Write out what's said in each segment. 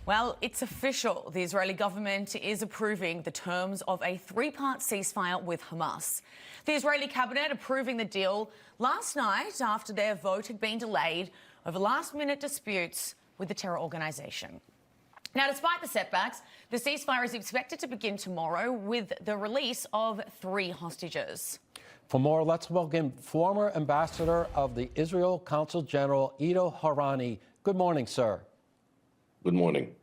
Well, it's official. The Israeli government is approving the terms of a three-part ceasefire with Hamas. The Israeli cabinet approving the deal last night after their vote had been delayed over last-minute disputes with the terror organisation. Now, despite the setbacks, the ceasefire is expected to begin tomorrow with the release of 3 hostages. For more, let's welcome former ambassador of the Israel Consul General, Ido Aharoni. Good morning, sir. Good morning.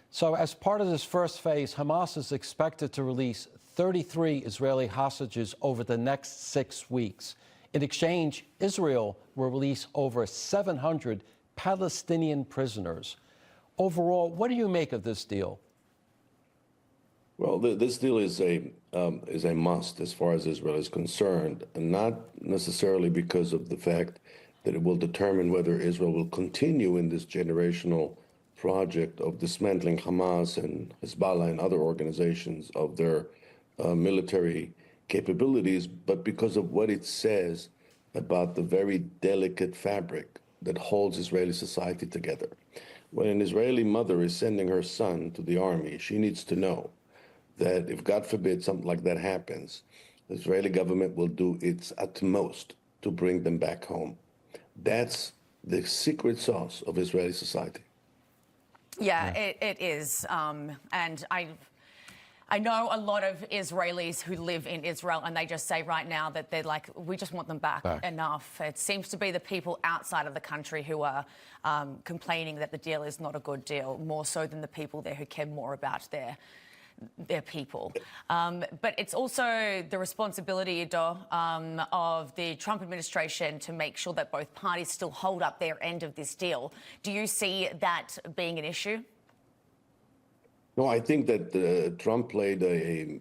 So as part of this first phase, Hamas is expected to release 33 Israeli hostages over the next 6 weeks. In exchange, Israel will release over 700 Palestinian prisoners. Overall, what do you make of this deal? Well, this deal is a must as far as Israel is concerned, and not necessarily because of the fact that it will determine whether Israel will continue in this generational project of dismantling Hamas and Hezbollah and other organizations of their military capabilities, but because of what it says about the very delicate fabric that holds Israeli society together. When an Israeli mother is sending her son to the army, she needs to know that if, God forbid, something like that happens, the Israeli government will do its utmost to bring them back home. That's the secret sauce of Israeli society. Yeah, it is. And I know a lot of Israelis who live in Israel, and they just say right now that they're like, we just want them back. Enough. It seems to be the people outside of the country who are complaining that the deal is not a good deal, more so than the people there who care more about their people. But it's also the responsibility, Ido, of the Trump administration to make sure that both parties still hold up their end of this deal. Do you see that being an issue? No, I think that Trump played a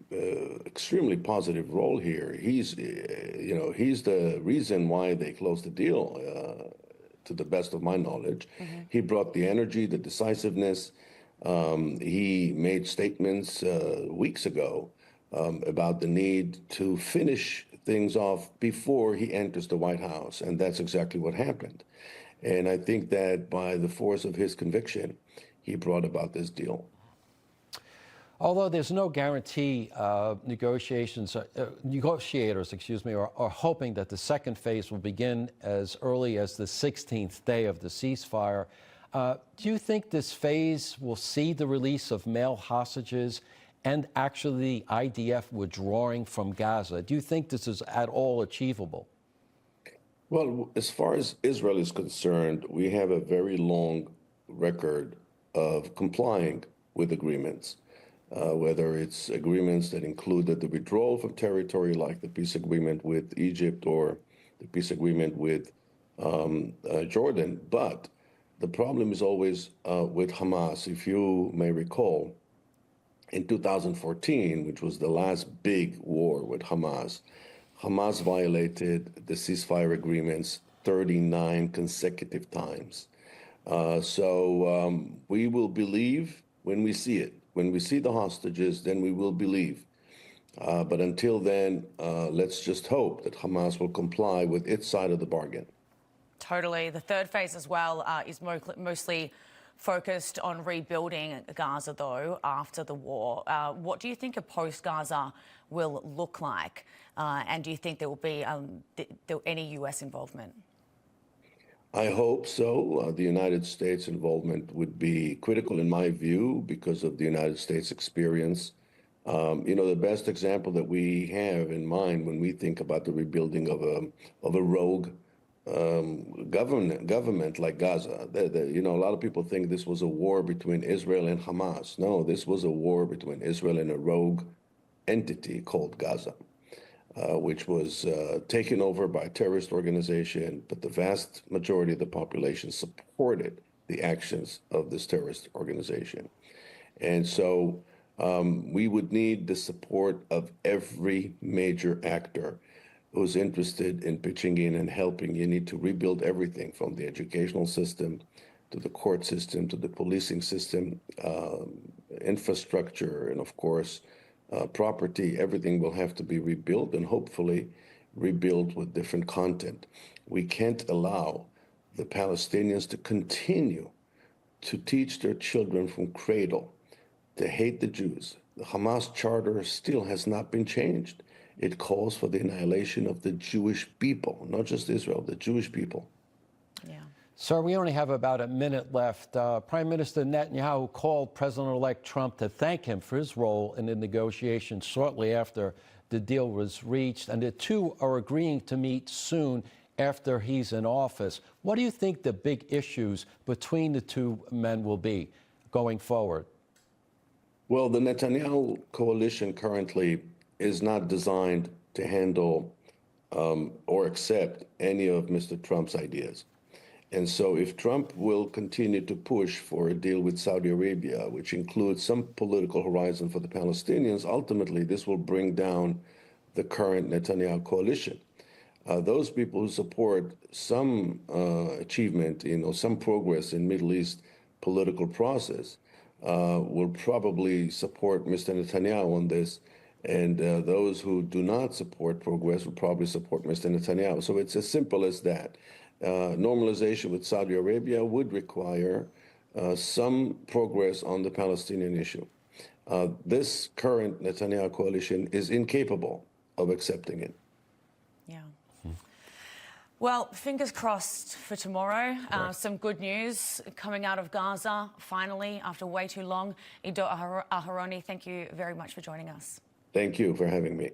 extremely positive role here. He's the reason why they closed the deal, to the best of my knowledge. He brought the energy, the decisiveness. He made statements weeks ago about the need to finish things off before he enters the White House, and that's exactly what happened. And I think that by the force of his conviction, he brought about this deal. Although there's no guarantee, negotiators, are hoping that the second phase will begin as early as the 16th day of the ceasefire. Do you think this phase will see the release of male hostages and actually the IDF withdrawing from Gaza? Do you think this is at all achievable? Well, as far as Israel is concerned, we have a very long record of complying with agreements, whether it's agreements that included the withdrawal from territory, like the peace agreement with Egypt or the peace agreement with Jordan. But the problem is always with Hamas. If you may recall, in 2014, which was the last big war with Hamas, Hamas violated the ceasefire agreements 39 consecutive times. So we will believe when we see it. When we see the hostages, then we will believe. But until then, let's just hope that Hamas will comply with its side of the bargain. Totally. The third phase as well is mostly focused on rebuilding Gaza, though, after the war. What do you think a post-Gaza will look like? And do you think there will be any U.S. involvement? I hope so. The United States involvement would be critical in my view because of the United States experience. The best example that we have in mind when we think about the rebuilding of a rogue government like Gaza. A lot of people think this was a war between Israel and Hamas. No, this was a war between Israel and a rogue entity called Gaza, which was taken over by a terrorist organization, but the vast majority of the population supported the actions of this terrorist organization. And so we would need the support of every major actor who's interested in pitching in and helping. You need to rebuild everything from the educational system to the court system to the policing system, infrastructure, and of course, property. Everything will have to be rebuilt and hopefully rebuilt with different content. We can't allow the Palestinians to continue to teach their children from cradle to hate the Jews. The Hamas charter still has not been changed. It calls for the annihilation of the Jewish people, not just Israel, the Jewish people. Yeah. Sir, we only have about a minute left. Prime Minister Netanyahu called President-elect Trump to thank him for his role in the negotiations shortly after the deal was reached, and the two are agreeing to meet soon after he's in office. What do you think the big issues between the two men will be going forward? Well, the Netanyahu coalition currently is not designed to handle or accept any of Mr. Trump's ideas. And so if Trump will continue to push for a deal with Saudi Arabia, which includes some political horizon for the Palestinians, ultimately this will bring down the current Netanyahu coalition. Those people who support some achievement, some progress in Middle East political process will probably support Mr. Netanyahu on this. And those who do not support progress will probably support Mr. Netanyahu. So it's as simple as that. Normalization with Saudi Arabia would require some progress on the Palestinian issue. This current Netanyahu coalition is incapable of accepting it. Yeah. Well, fingers crossed for tomorrow. Some good news coming out of Gaza, finally, after way too long. Ido Aharoni, thank you very much for joining us. Thank you for having me.